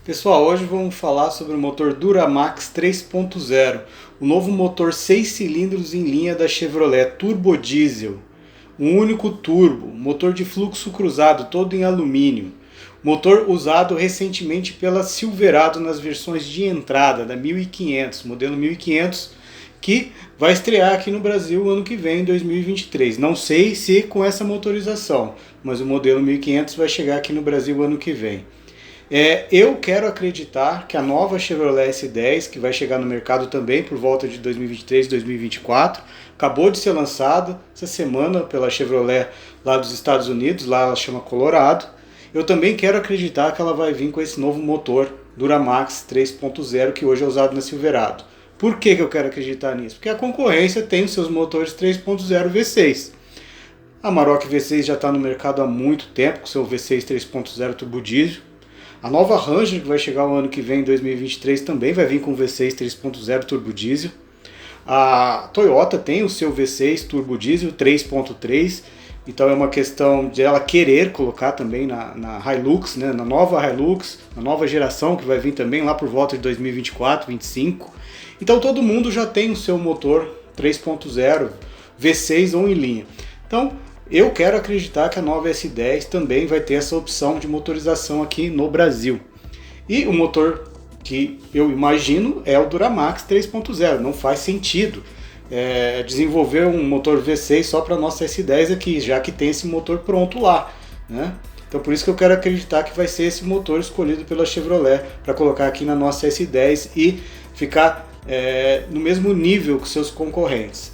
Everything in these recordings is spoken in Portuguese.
Pessoal, hoje vamos falar sobre o motor Duramax 3.0, o novo motor 6 cilindros em linha da Chevrolet Turbo Diesel. Um único turbo, motor de fluxo cruzado, todo em alumínio. Motor usado recentemente pela Silverado nas versões de entrada da 1500, modelo 1500, que vai estrear aqui no Brasil ano que vem, em 2023. Não sei se com essa motorização, mas o modelo 1500 vai chegar aqui no Brasil ano que vem. Eu quero acreditar que a nova Chevrolet S10, que vai chegar no mercado também por volta de 2023, 2024, acabou de ser lançada essa semana pela Chevrolet lá dos Estados Unidos, lá ela chama Colorado. Eu também quero acreditar que ela vai vir com esse novo motor Duramax 3.0 que hoje é usado na Silverado. Por que eu quero acreditar nisso? Porque a concorrência tem os seus motores 3.0 V6. A Amarok V6 já está no mercado há muito tempo com seu V6 3.0 turbo diesel. A nova Ranger, que vai chegar o ano que vem, em 2023, também vai vir com V6 3.0 turbo diesel. A Toyota tem o seu V6 turbo diesel 3.3, então é uma questão de ela querer colocar também na Hilux, né, na nova Hilux, na nova geração que vai vir também lá por volta de 2024, 2025. Então todo mundo já tem o seu motor 3.0, V6 ou em linha. Então eu quero acreditar que a nova S10 também vai ter essa opção de motorização aqui no Brasil. E o motor que eu imagino é o Duramax 3.0. Não faz sentido desenvolver um motor V6 só para a nossa S10 aqui, já que tem esse motor pronto lá, né? Então por isso que eu quero acreditar que vai ser esse motor escolhido pela Chevrolet para colocar aqui na nossa S10 e ficar no mesmo nível que seus concorrentes.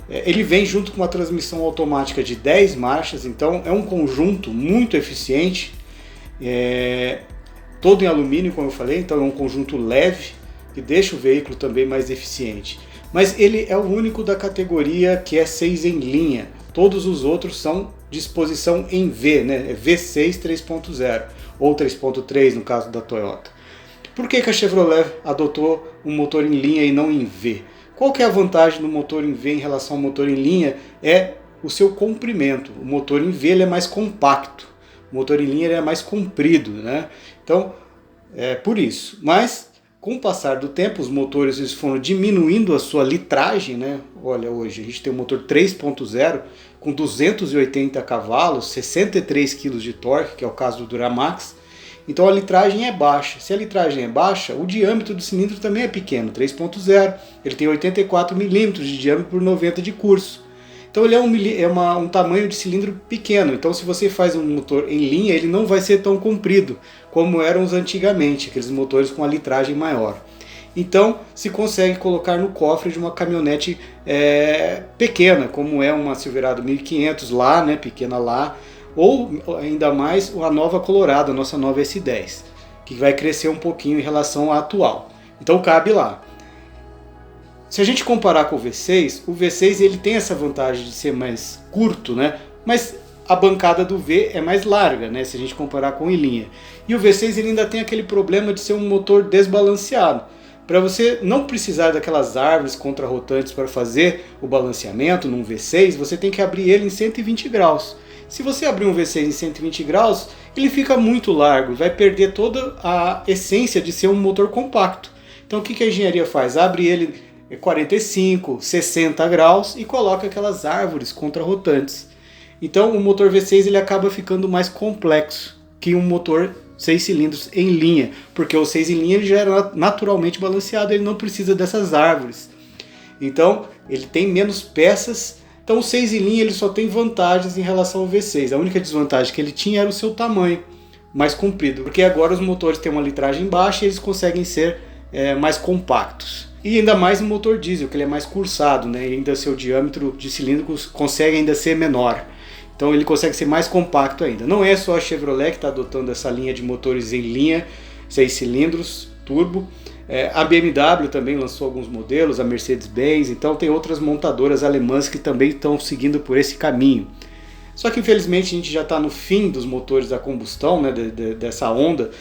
Ele vem junto com uma transmissão automática de 10 marchas, então é um conjunto muito eficiente, todo em alumínio, como eu falei, então é um conjunto leve, que deixa o veículo também mais eficiente. Mas ele é o único da categoria que é 6 em linha, todos os outros são disposição em V, né? V6 3.0 ou 3.3 no caso da Toyota. Por que a Chevrolet adotou um motor em linha e não em V? Qual que é a vantagem do motor em V em relação ao motor em linha? É o seu comprimento. O motor em V ele é mais compacto, o motor em linha ele é mais comprido, né? Então, é por isso. Mas, com o passar do tempo, os motores eles foram diminuindo a sua litragem, né? Olha, hoje a gente tem um motor 3.0 com 280 cavalos, 63 kg de torque, que é o caso do Duramax. Então a litragem é baixa. Se a litragem é baixa, o diâmetro do cilindro também é pequeno, 3.0. Ele tem 84 milímetros de diâmetro por 90 de curso. Então ele é um tamanho de cilindro pequeno. Então se você faz um motor em linha, ele não vai ser tão comprido como eram os antigamente, aqueles motores com a litragem maior. Então se consegue colocar no cofre de uma caminhonete pequena, como é uma Silverado 1500 lá, né, pequena lá, ou ainda mais a nova Colorado, a nossa nova S10, que vai crescer um pouquinho em relação à atual. Então cabe lá. Se a gente comparar com o V6 ele tem essa vantagem de ser mais curto, né? Mas a bancada do V é mais larga, né? Se a gente comparar com em linha. E o V6 ele ainda tem aquele problema de ser um motor desbalanceado. Para você não precisar daquelas árvores contrarrotantes para fazer o balanceamento num V6, você tem que abrir ele em 120 graus. Se você abrir um V6 em 120 graus, ele fica muito largo, vai perder toda a essência de ser um motor compacto. Então o que a engenharia faz? Abre ele 45, 60 graus e coloca aquelas árvores contrarrotantes. Então o motor V6 ele acaba ficando mais complexo que um motor 6 cilindros em linha, porque o 6 em linha ele já é naturalmente balanceado, ele não precisa dessas árvores. Então ele tem menos peças. Então o 6 em linha ele só tem vantagens em relação ao V6. A única desvantagem que ele tinha era o seu tamanho mais comprido, porque agora os motores têm uma litragem baixa e eles conseguem ser mais compactos. E ainda mais no motor diesel, que ele é mais cursado, né? E ainda seu diâmetro de cilindros consegue ainda ser menor. Então ele consegue ser mais compacto ainda. Não é só a Chevrolet que está adotando essa linha de motores em linha, 6 cilindros, turbo. A BMW também lançou alguns modelos, a Mercedes-Benz, então tem outras montadoras alemãs que também estão seguindo por esse caminho. Só que infelizmente a gente já está no fim dos motores a combustão, né, dessa onda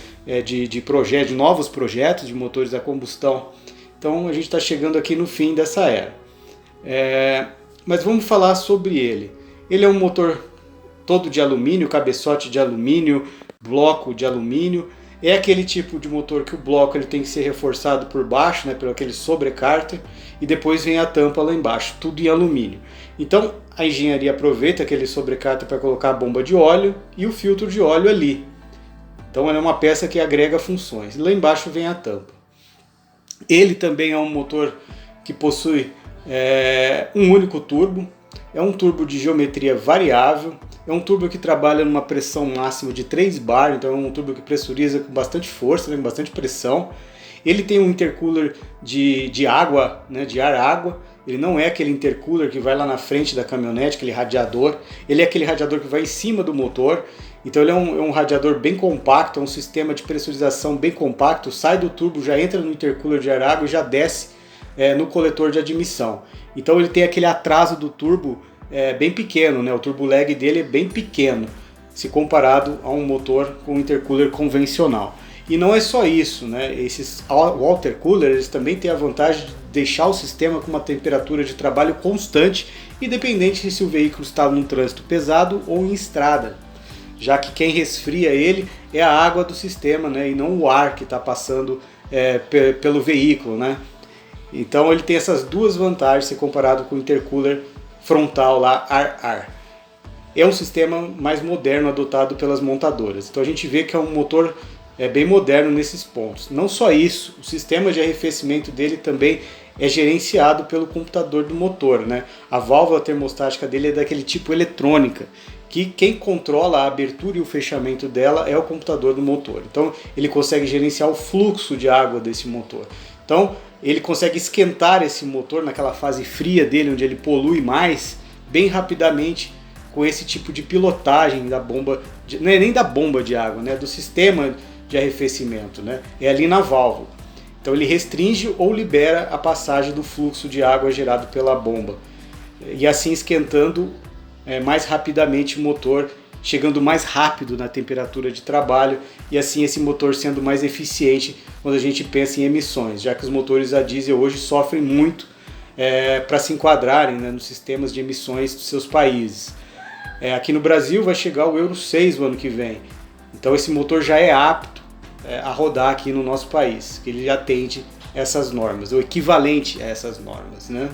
de novos projetos de motores a combustão. Então a gente está chegando aqui no fim dessa era. Mas vamos falar sobre ele. Ele é um motor todo de alumínio, cabeçote de alumínio, bloco de alumínio. É aquele tipo de motor que o bloco ele tem que ser reforçado por baixo, né, pelo aquele sobrecárter, e depois vem a tampa lá embaixo, tudo em alumínio. Então a engenharia aproveita aquele sobrecárter para colocar a bomba de óleo e o filtro de óleo ali. Então ela é uma peça que agrega funções. Lá embaixo vem a tampa. Ele também é um motor que possui um único turbo. É um turbo de geometria variável. É um turbo que trabalha numa pressão máxima de 3 bar, então é um turbo que pressuriza com bastante força, né, com bastante pressão. Ele tem um intercooler de água, né, de ar-água. Ele não é aquele intercooler que vai lá na frente da caminhonete, aquele radiador. Ele é aquele radiador que vai em cima do motor. Então ele é um radiador bem compacto, é um sistema de pressurização bem compacto. Sai do turbo, já entra no intercooler de ar-água e já desce no coletor de admissão. Então ele tem aquele atraso do turbo bem pequeno, né? O turbo lag dele é bem pequeno, se comparado a um motor com intercooler convencional. E não é só isso, né? Esses water coolers eles também têm a vantagem de deixar o sistema com uma temperatura de trabalho constante, independente se o veículo está num trânsito pesado ou em estrada, já que quem resfria ele é a água do sistema, né? E não o ar que está passando pelo veículo, né? Então ele tem essas duas vantagens se comparado com o intercooler frontal lá ar-ar. É um sistema mais moderno adotado pelas montadoras. Então a gente vê que é um motor bem moderno nesses pontos. Não só isso, o sistema de arrefecimento dele também é gerenciado pelo computador do motor, né? A válvula termostática dele é daquele tipo eletrônica, que quem controla a abertura e o fechamento dela é o computador do motor. Então ele consegue gerenciar o fluxo de água desse motor. Então ele consegue esquentar esse motor naquela fase fria dele, onde ele polui mais, bem rapidamente com esse tipo de pilotagem da bomba, não é nem da bomba de água, né? Do sistema de arrefecimento, né? É ali na válvula. Então ele restringe ou libera a passagem do fluxo de água gerado pela bomba, e assim esquentando mais rapidamente o motor, chegando mais rápido na temperatura de trabalho, e assim esse motor sendo mais eficiente quando a gente pensa em emissões, já que os motores a diesel hoje sofrem muito para se enquadrarem, né, nos sistemas de emissões dos seus países. Aqui no Brasil vai chegar o Euro 6 no ano que vem, então esse motor já é apto a rodar aqui no nosso país, que ele já atende essas normas, o equivalente a essas normas, né?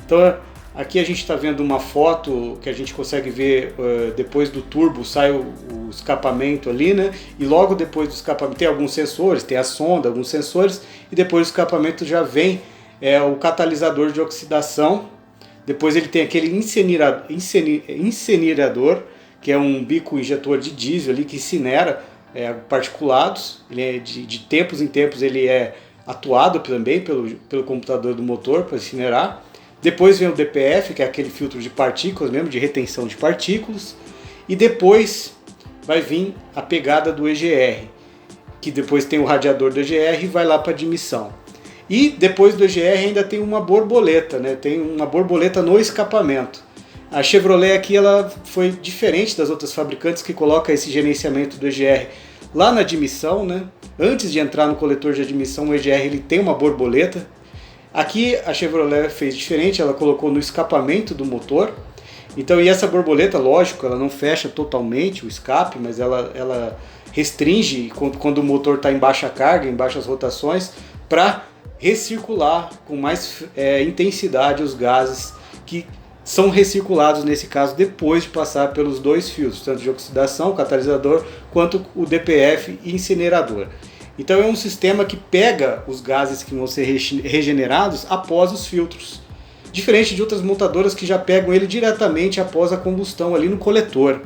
Então aqui a gente está vendo uma foto que a gente consegue ver depois do turbo sai o escapamento ali, né? E logo depois do escapamento tem alguns sensores, tem a sonda, alguns sensores, e depois do escapamento já vem o catalisador de oxidação. Depois ele tem aquele incinerador, que é um bico injetor de diesel ali que incinera particulados. Ele é de tempos em tempos ele é atuado também pelo computador do motor para incinerar. Depois vem o DPF, que é aquele filtro de partículas mesmo, de retenção de partículas. E depois vai vir a pegada do EGR, que depois tem o radiador do EGR e vai lá para a admissão. E depois do EGR ainda tem uma borboleta, né? Tem uma borboleta no escapamento. A Chevrolet aqui ela foi diferente das outras fabricantes que coloca esse gerenciamento do EGR lá na admissão, né? Antes de entrar no coletor de admissão, o EGR ele tem uma borboleta. Aqui a Chevrolet fez diferente, ela colocou no escapamento do motor. Então, e essa borboleta, lógico, ela não fecha totalmente o escape, mas ela restringe quando o motor está em baixa carga, em baixas rotações, para recircular com mais intensidade os gases que são recirculados nesse caso depois de passar pelos dois filtros, tanto de oxidação, catalisador, quanto o DPF e incinerador. Então é um sistema que pega os gases que vão ser regenerados após os filtros, diferente de outras montadoras que já pegam ele diretamente após a combustão ali no coletor.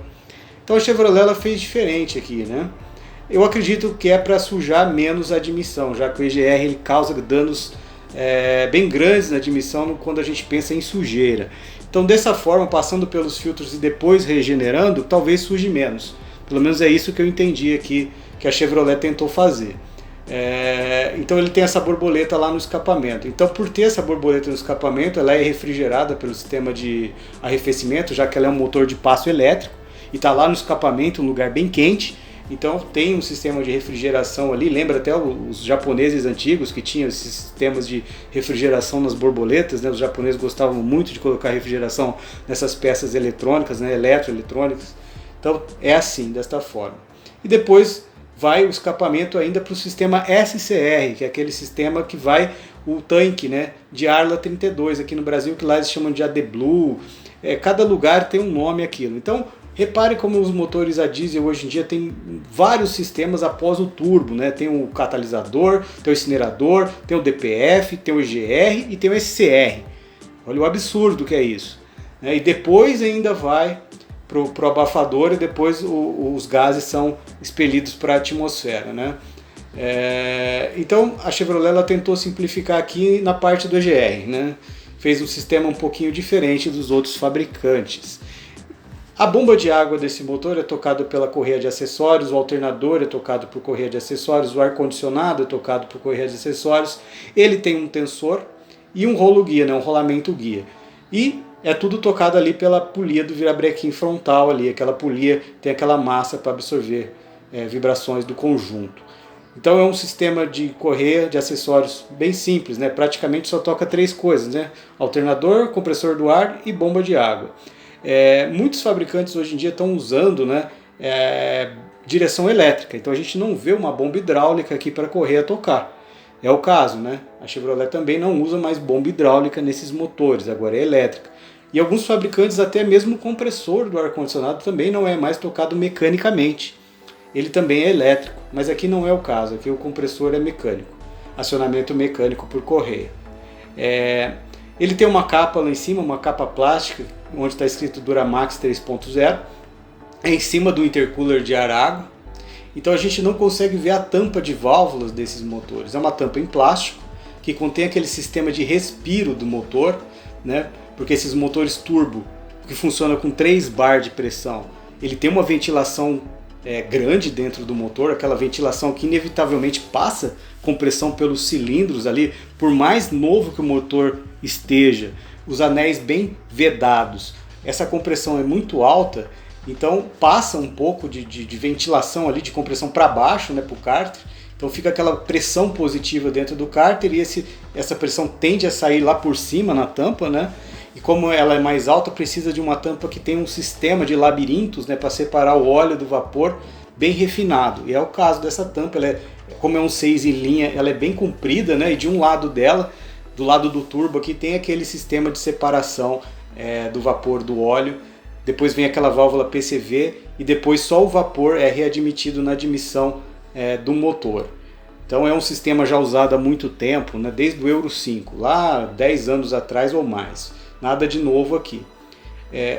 Então a Chevrolet ela fez diferente aqui, né? Eu acredito que é para sujar menos a admissão, já que o EGR ele causa danos bem grandes na admissão quando a gente pensa em sujeira. Então dessa forma, passando pelos filtros e depois regenerando, talvez suje menos. Pelo menos é isso que eu entendi aqui que a Chevrolet tentou fazer. Então ele tem essa borboleta lá no escapamento. Então por ter essa borboleta no escapamento, ela é refrigerada pelo sistema de arrefecimento, já que ela é um motor de passo elétrico e está lá no escapamento, um lugar bem quente. Então tem um sistema de refrigeração ali, lembra até os japoneses antigos que tinham esses sistemas de refrigeração nas borboletas, né? Os japoneses gostavam muito de colocar refrigeração nessas peças eletrônicas, né? Eletroeletrônicas. Então é assim, desta forma. E depois vai o escapamento ainda para o sistema SCR, que é aquele sistema que vai o tanque, né, de Arla 32 aqui no Brasil, que lá eles chamam de AdBlue. Cada lugar tem um nome aquilo. Então, repare como os motores a diesel hoje em dia tem vários sistemas após o turbo, né? Tem o catalisador, tem o incinerador, tem o DPF, tem o EGR e tem o SCR. Olha o absurdo que é isso. E depois ainda vai pro abafador e depois os gases são expelidos para a atmosfera, né? Então a Chevrolet ela tentou simplificar aqui na parte do EGR, né? Fez um sistema um pouquinho diferente dos outros fabricantes. A bomba de água desse motor é tocada pela correia de acessórios, o alternador é tocado por correia de acessórios, o ar-condicionado é tocado por correia de acessórios, ele tem um tensor e um rolo guia, né? Um rolamento guia. E é tudo tocado ali pela polia do virabrequim frontal ali, aquela polia tem aquela massa para absorver vibrações do conjunto. Então é um sistema de correia de acessórios bem simples, né? Praticamente só toca 3 coisas, né? Alternador, compressor do ar e bomba de água. Muitos fabricantes hoje em dia estão usando, né, direção elétrica, então a gente não vê uma bomba hidráulica aqui para a correia tocar. É o caso, né? A Chevrolet também não usa mais bomba hidráulica nesses motores, agora é elétrica. E alguns fabricantes, até mesmo o compressor do ar-condicionado também não é mais tocado mecanicamente. Ele também é elétrico, mas aqui não é o caso, aqui o compressor é mecânico, acionamento mecânico por correia. Ele tem uma capa lá em cima, uma capa plástica, onde está escrito Duramax 3.0, em cima do intercooler de ar-água, então a gente não consegue ver a tampa de válvulas desses motores. É uma tampa em plástico, que contém aquele sistema de respiro do motor, né? Porque esses motores turbo, que funcionam com 3 bar de pressão, ele tem uma ventilação grande dentro do motor, aquela ventilação que inevitavelmente passa compressão pelos cilindros ali, por mais novo que o motor esteja, os anéis bem vedados, essa compressão é muito alta, então passa um pouco de ventilação ali, de compressão para baixo, né, para o cárter, então fica aquela pressão positiva dentro do cárter e essa pressão tende a sair lá por cima na tampa, né? E como ela é mais alta, precisa de uma tampa que tem um sistema de labirintos, né, para separar o óleo do vapor bem refinado. E é o caso dessa tampa, como é um 6 em linha, ela é bem comprida, né, e de um lado dela, do lado do turbo aqui, tem aquele sistema de separação do vapor do óleo. Depois vem aquela válvula PCV e depois só o vapor é readmitido na admissão do motor. Então é um sistema já usado há muito tempo, né, desde o Euro 5, lá 10 anos atrás ou mais. Nada de novo aqui.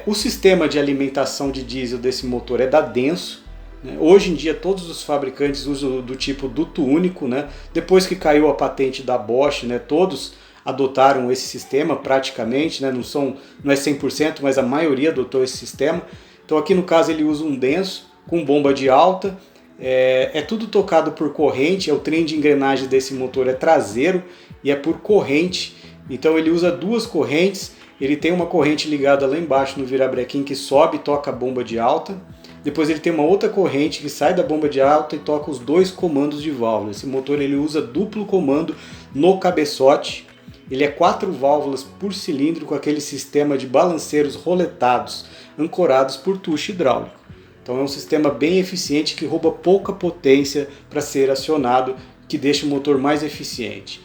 O sistema de alimentação de diesel desse motor é da Denso. Né? Hoje em dia todos os fabricantes usam do tipo duto único. Né? Depois que caiu a patente da Bosch, né, todos adotaram esse sistema praticamente. Né? Não é 100%, mas a maioria adotou esse sistema. Então aqui no caso ele usa um Denso com bomba de alta. É tudo tocado por corrente. O trem de engrenagem desse motor é traseiro e é por corrente. Então ele usa 2 correntes. Ele tem uma corrente ligada lá embaixo no virabrequim que sobe e toca a bomba de alta. Depois ele tem uma outra corrente que sai da bomba de alta e toca os 2 comandos de válvula. Esse motor ele usa duplo comando no cabeçote. Ele é 4 válvulas por cilindro com aquele sistema de balanceiros roletados, ancorados por tucho hidráulico. Então é um sistema bem eficiente que rouba pouca potência para ser acionado, que deixa o motor mais eficiente.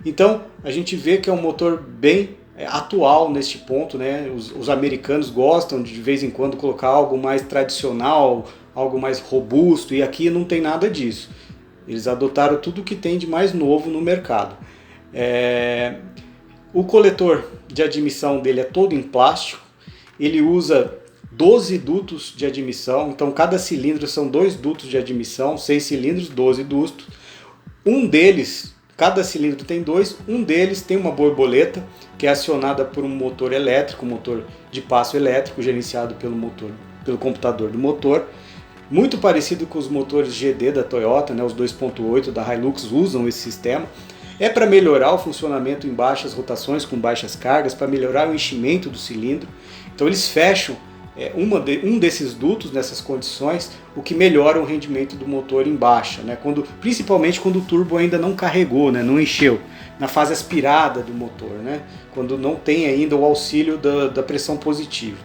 Então a gente vê que é um motor bem atual neste ponto, né? Os americanos gostam de vez em quando colocar algo mais tradicional, algo mais robusto, e aqui não tem nada disso. Eles adotaram tudo que tem de mais novo no mercado. O coletor de admissão dele é todo em plástico, ele usa 12 dutos de admissão, então cada cilindro são 2 dutos de admissão, 6 cilindros, 12 dutos. Um deles, cada cilindro tem 2, um deles tem uma borboleta que é acionada por um motor elétrico, um motor de passo elétrico gerenciado pelo computador do motor, muito parecido com os motores GD da Toyota, né, os 2.8 da Hilux usam esse sistema. É para melhorar o funcionamento em baixas rotações, com baixas cargas, para melhorar o enchimento do cilindro. Então eles fecham um desses dutos nessas condições, o que melhora o rendimento do motor em baixa, né? Principalmente quando o turbo ainda não carregou, né? Não encheu, na fase aspirada do motor, né? Quando não tem ainda o auxílio da pressão positiva.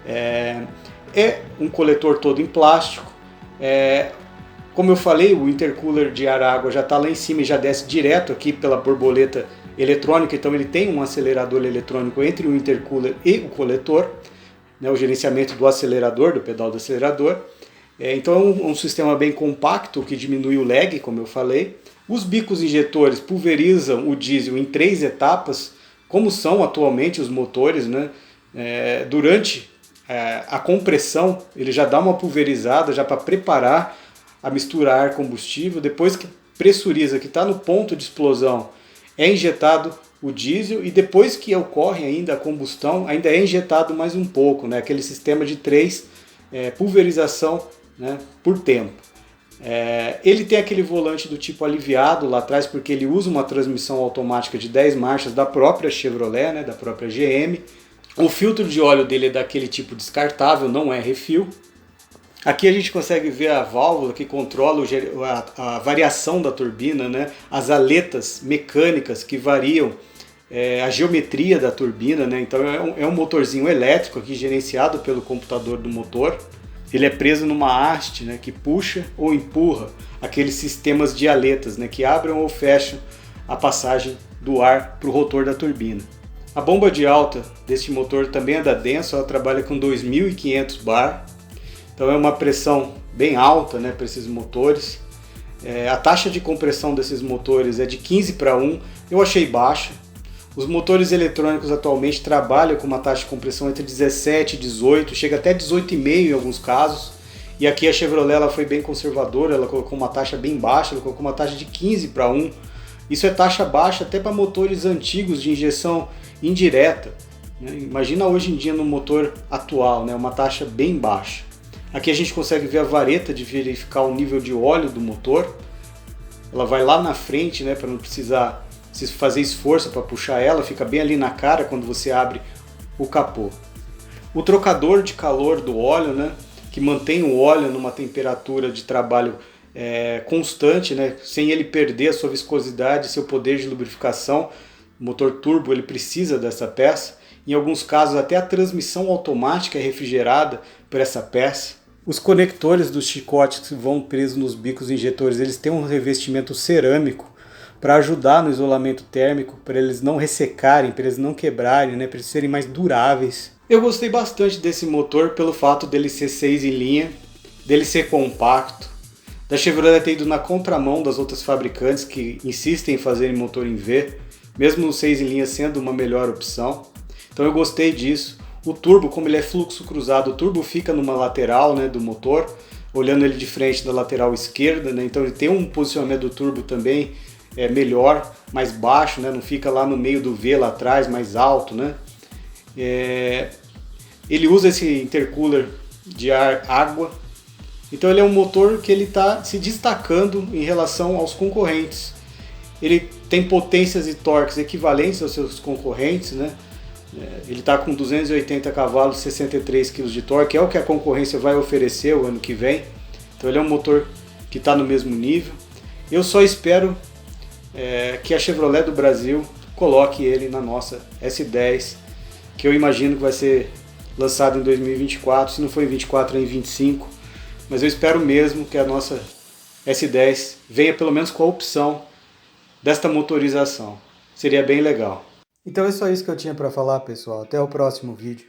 É um coletor todo em plástico, Como eu falei, o intercooler de ar-água já está lá em cima e já desce direto aqui pela borboleta eletrônica, então ele tem um acelerador eletrônico entre o intercooler e o coletor, né, o gerenciamento do acelerador, do pedal do acelerador. Então é um sistema bem compacto que diminui o lag, como eu falei. Os bicos injetores pulverizam o diesel em 3 etapas, como são atualmente os motores, né? Durante a compressão, ele já dá uma pulverizada já para preparar a misturar ar combustível. Depois que pressuriza, que está no ponto de explosão, é injetado o diesel, e depois que ocorre ainda a combustão, ainda é injetado mais um pouco, né? Aquele sistema de 3 pulverização, né, por tempo. Ele tem aquele volante do tipo aliviado lá atrás, porque ele usa uma transmissão automática de 10 marchas da própria Chevrolet, né, da própria GM. O filtro de óleo dele é daquele tipo descartável, não é refil. Aqui a gente consegue ver a válvula que controla a variação da turbina, né? As aletas mecânicas que variam a geometria da turbina, né? Então é um motorzinho elétrico aqui gerenciado pelo computador do motor. Ele é preso numa haste, né, que puxa ou empurra aqueles sistemas de aletas, né, que abrem ou fecham a passagem do ar para o rotor da turbina. A bomba de alta deste motor também é da Denso, ela trabalha com 2.500 bar. Então é uma pressão bem alta, né, para esses motores. A taxa de compressão desses motores é de 15:1, eu achei baixa. Os motores eletrônicos atualmente trabalham com uma taxa de compressão entre 17 e 18, chega até 18,5 em alguns casos. E aqui a Chevrolet ela foi bem conservadora, ela colocou uma taxa bem baixa, ela colocou uma taxa de 15:1. Isso é taxa baixa até para motores antigos de injeção indireta, né? Imagina hoje em dia no motor atual, né? Uma taxa bem baixa. Aqui a gente consegue ver a vareta de verificar o nível de óleo do motor. Ela vai lá na frente, né, para não precisar fazer esforço para puxar ela, fica bem ali na cara quando você abre o capô. O trocador de calor do óleo, né, que mantém o óleo numa temperatura de trabalho constante, né, sem ele perder a sua viscosidade, seu poder de lubrificação. O motor turbo ele precisa dessa peça. Em alguns casos até a transmissão automática é refrigerada por essa peça. Os conectores dos chicotes que vão presos nos bicos injetores, eles têm um revestimento cerâmico para ajudar no isolamento térmico, para eles não ressecarem, para eles não quebrarem, né, para eles serem mais duráveis. Eu gostei bastante desse motor pelo fato dele ser 6 em linha, dele ser compacto, da Chevrolet ter ido na contramão das outras fabricantes que insistem em fazerem motor em V, mesmo o 6 em linha sendo uma melhor opção. Então eu gostei disso. O turbo, como ele é fluxo cruzado, o turbo fica numa lateral, né, do motor, olhando ele de frente da lateral esquerda, né, então ele tem um posicionamento do turbo também melhor, mais baixo, né, não fica lá no meio do V lá atrás, mais alto, né. Ele usa esse intercooler de ar-água, então ele é um motor que ele está se destacando em relação aos concorrentes. Ele tem potências e torques equivalentes aos seus concorrentes, né. Ele está com 280 cavalos, 63 kg de torque, é o que a concorrência vai oferecer o ano que vem. Então ele é um motor que está no mesmo nível. Eu só espero que a Chevrolet do Brasil coloque ele na nossa S10, que eu imagino que vai ser lançado em 2024, se não for em 24 é em 25, mas eu espero mesmo que a nossa S10 venha pelo menos com a opção desta motorização. Seria bem legal. Então é só isso que eu tinha para falar, pessoal. Até o próximo vídeo.